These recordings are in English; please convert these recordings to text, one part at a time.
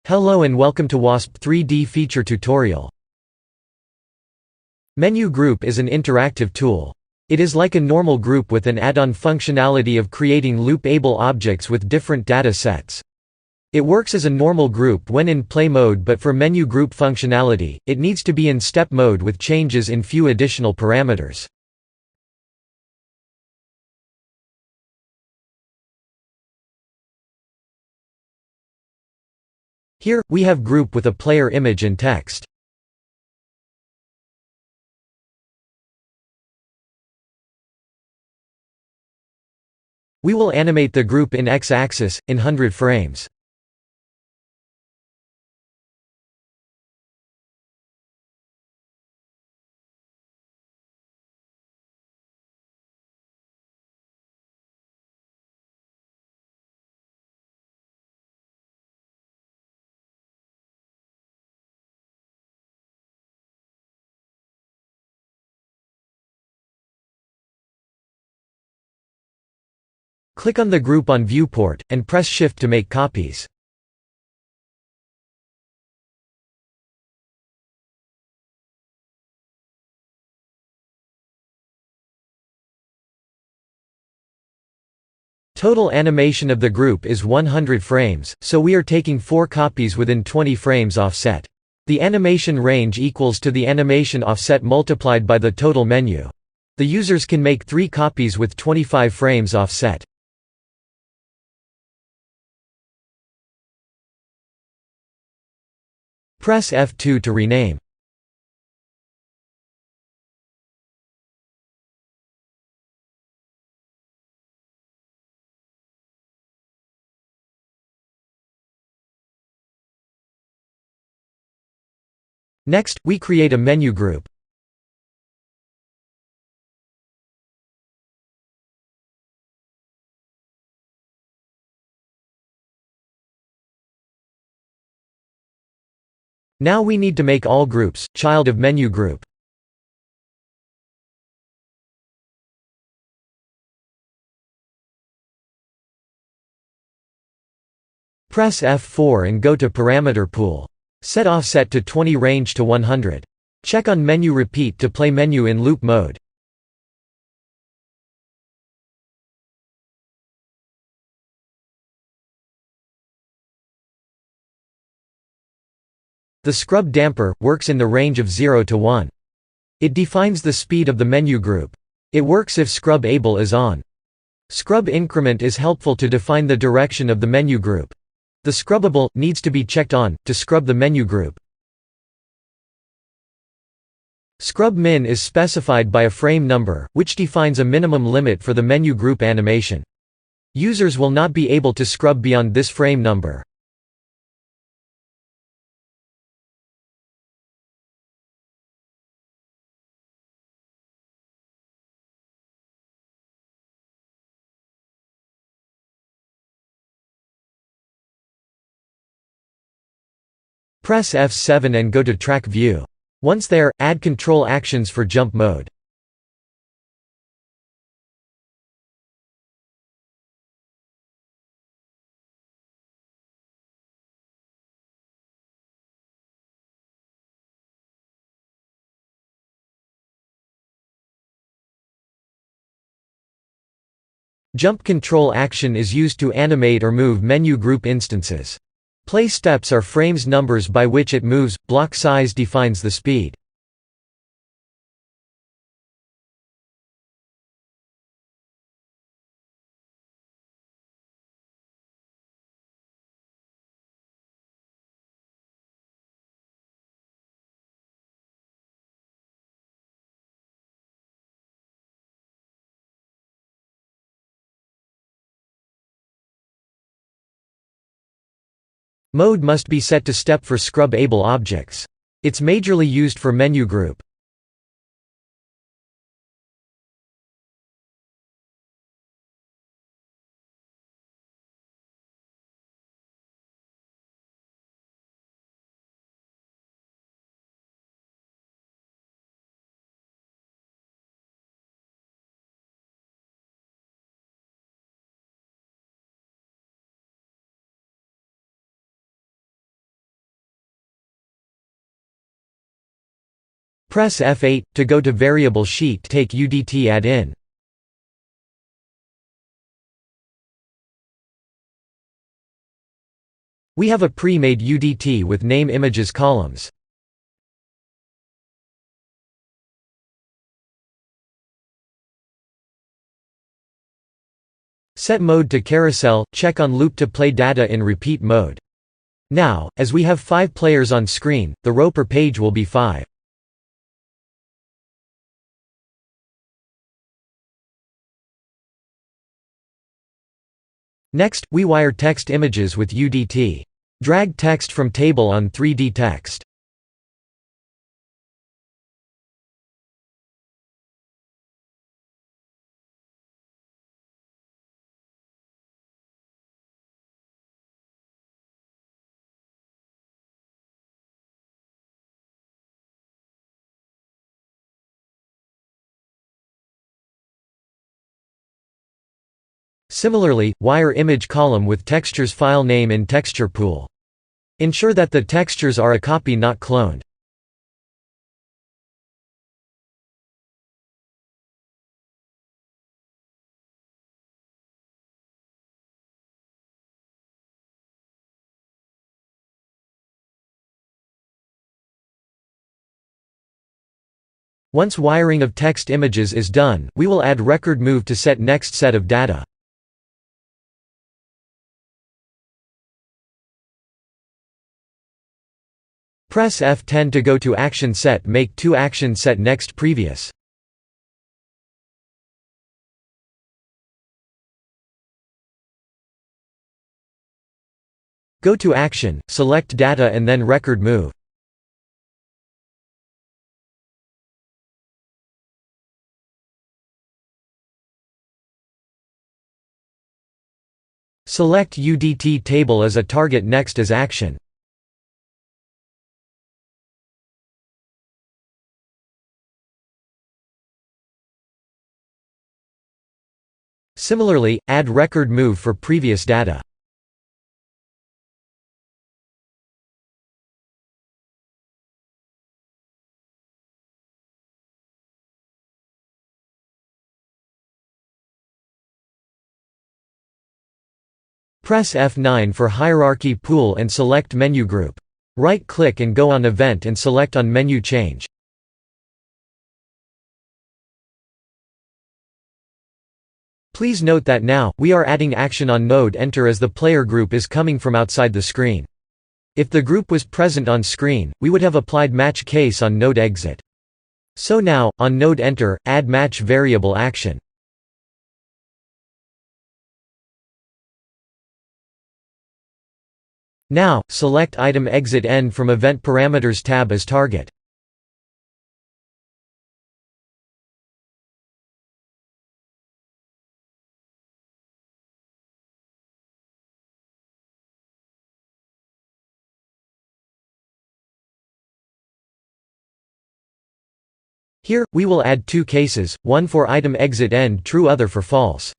Hello and welcome to WASP3D feature tutorial. Menu Group is an interactive tool. It is like a normal group with an add-on functionality of creating loopable objects with different data sets. It works as a normal group when in play mode, but for menu group functionality, it needs to be in step mode with changes in few additional parameters. Here, we have group with a player image and text. We will animate the group in x-axis, in 100 frames. Click on the group on viewport, and press Shift to make copies. Total animation of the group is 100 frames, so we are taking 4 copies within 20 frames offset. The animation range equals to the animation offset multiplied by the total menu. The users can make 3 copies with 25 frames offset. Press F2 to rename. Next, we create a menu group. Now we need to make all groups, child of menu group. Press F4 and go to Parameter Pool. Set offset to 20, range to 100. Check on menu repeat to play menu in loop mode. The scrub damper works in the range of 0 to 1. It defines the speed of the menu group. It works if scrub able is on. Scrub increment is helpful to define the direction of the menu group. The scrubbable needs to be checked on to scrub the menu group. Scrub min is specified by a frame number, which defines a minimum limit for the menu group animation. Users will not be able to scrub beyond this frame number. Press F7 and go to Track View. Once there, add control actions for jump mode. Jump control action is used to animate or move menu group instances. Play steps are frames numbers by which it moves, block size defines the speed. Mode must be set to step for scrub-able objects. It's majorly used for menu group. Press F8 to go to variable sheet. Take UDT add in. We have a pre-made UDT with name images columns. Set mode to carousel, check on loop to play data in repeat mode. Now, as we have 5 players on screen, the row per page will be 5. Next, we wire text images with UDT. Drag text from table on 3D text. Similarly, wire image column with textures file name in texture pool. Ensure that the textures are a copy not cloned. Once wiring of text images is done, we will add record move to set next set of data. Press F10 to go to action set. Make 2 action set next previous. Go to action, select data and then record move. Select UDT table as a target next as action. Similarly, add record move for previous data. Press F9 for hierarchy pool and select menu group. Right-click and go on event and select on menu change. Please note that now, we are adding action on node enter as the player group is coming from outside the screen. If the group was present on screen, we would have applied match case on node exit. So now, on node enter, add match variable action. Now, select item exit end from event parameters tab as target. Here, we will add 2 cases, one for item exit end true, other for false.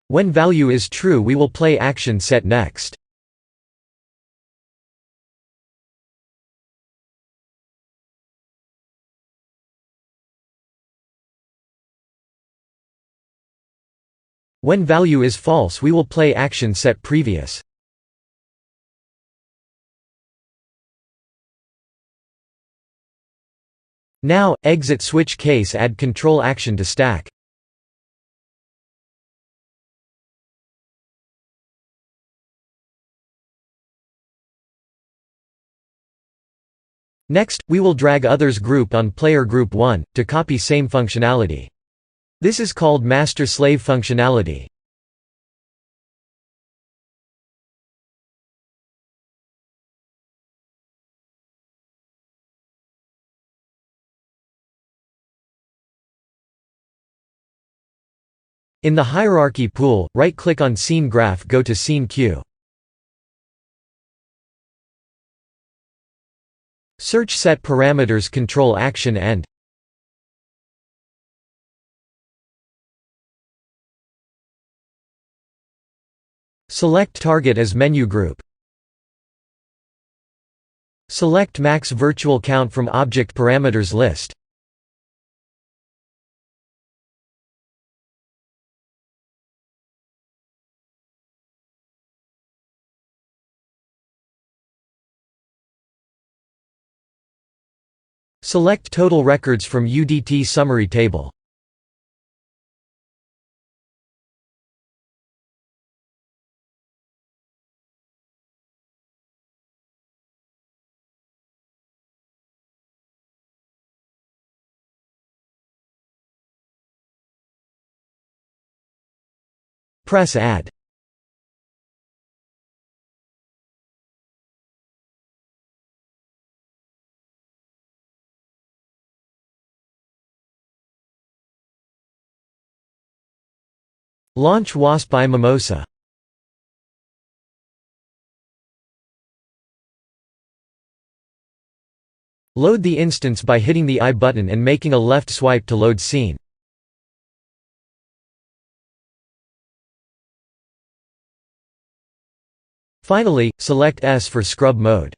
When value is true, we will play action set next. When value is false, we will play action set previous. Now, exit switch case add control action to stack. Next, we will drag others group on player group 1, to copy same functionality. This is called master-slave functionality. In the hierarchy pool, right-click on Scene Graph, go to Scene Queue. Search Set Parameters Control Action End. Select target as menu group. Select max virtual count from object parameters list. Select total records from UDT summary table. Press Add. Launch WASP Mimosa. Load the instance by hitting the I button and making a left swipe to load scene. Finally, select S for scrub mode.